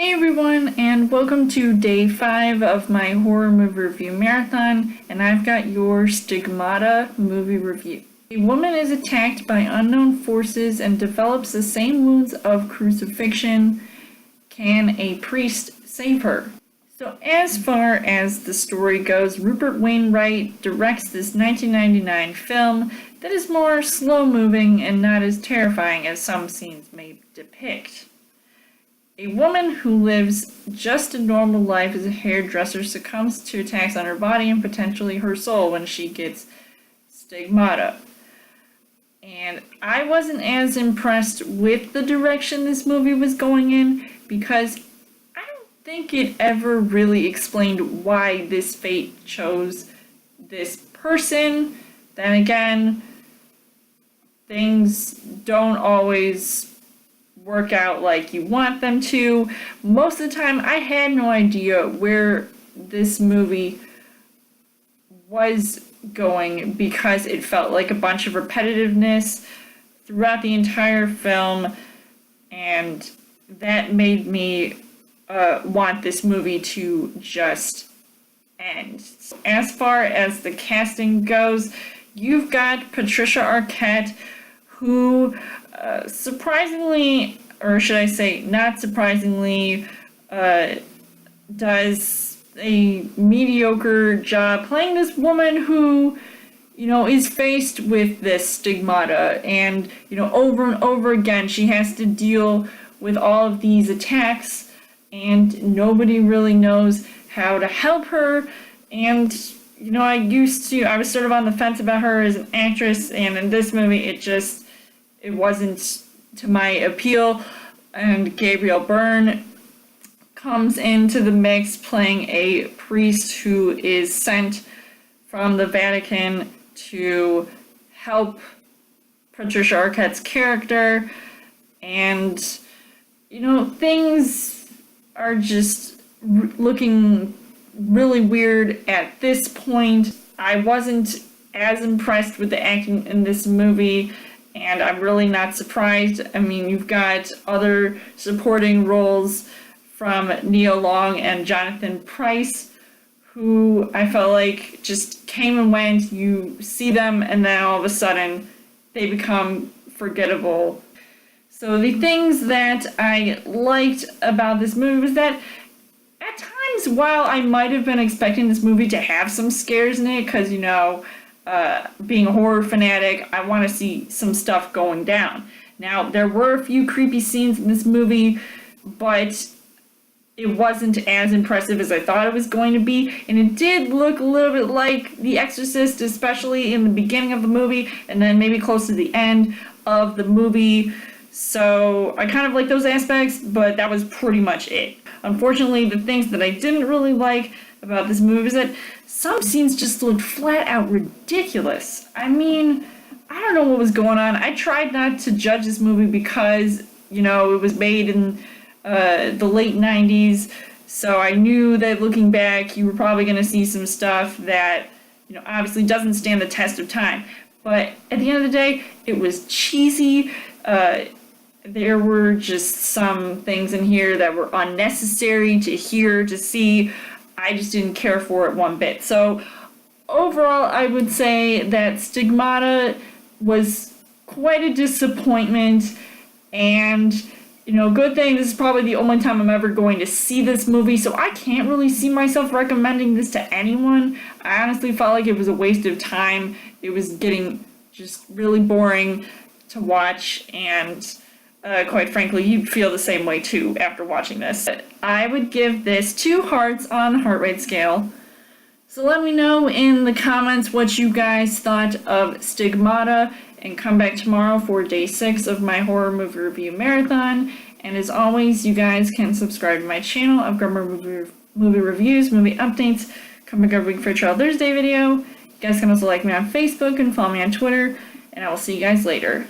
Hey everyone, and welcome to day 5 of my horror movie review marathon, and I've got your Stigmata movie review. A woman is attacked by unknown forces and develops the same wounds of crucifixion. Can a priest save her? So as far as the story goes, Rupert Wainwright directs this 1999 film that is more slow-moving and not as terrifying as some scenes may depict. A woman who lives just a normal life as a hairdresser succumbs to attacks on her body and potentially her soul when she gets stigmata. And I wasn't as impressed with the direction this movie was going in because I don't think it ever really explained why this fate chose this person. Then again, things don't always work out like you want them to. Most of the time, I had no idea where this movie was going because it felt like a bunch of repetitiveness throughout the entire film, and that made me want this movie to just end. As far as the casting goes, you've got Patricia Arquette, who surprisingly, or should I say not surprisingly, does a mediocre job playing this woman who, is faced with this stigmata, and, over and over again she has to deal with all of these attacks, and nobody really knows how to help her. And, I was sort of on the fence about her as an actress, and in this movie it wasn't to my appeal, and Gabriel Byrne comes into the mix playing a priest who is sent from the Vatican to help Patricia Arquette's character, and things are just looking really weird at this point. I wasn't as impressed with the acting in this movie, and I'm really not surprised. I mean, you've got other supporting roles from Nia Long and Jonathan Pryce, who I felt like just came and went. You see them, and then all of a sudden, they become forgettable. So the things that I liked about this movie was that at times, while I might have been expecting this movie to have some scares in it, because, being a horror fanatic, I want to see some stuff going down. Now, there were a few creepy scenes in this movie, but it wasn't as impressive as I thought it was going to be, and it did look a little bit like The Exorcist, especially in the beginning of the movie, and then maybe close to the end of the movie. So I kind of like those aspects, but that was pretty much it. Unfortunately, the things that I didn't really like about this movie is that some scenes just looked flat out ridiculous. I mean, I don't know what was going on. I tried not to judge this movie because, it was made in the late 90s, so I knew that looking back, you were probably going to see some stuff that, obviously doesn't stand the test of time. But at the end of the day, it was cheesy. There were just some things in here that were unnecessary to hear, to see. I just didn't care for it one bit. So overall, I would say that Stigmata was quite a disappointment, and good thing this is probably the only time I'm ever going to see this movie, so I can't really see myself recommending this to anyone. I honestly felt like it was a waste of time. It was getting just really boring to watch, and quite frankly, you'd feel the same way too after watching this. I would give this 2 hearts on the heart rate scale. So let me know in the comments what you guys thought of Stigmata, and come back tomorrow for day 6 of my horror movie review marathon. And as always, you guys can subscribe to my channel. I've got more movie reviews, movie updates, come back every week for a Trial Thursday video. You guys can also like me on Facebook and follow me on Twitter, and I will see you guys later.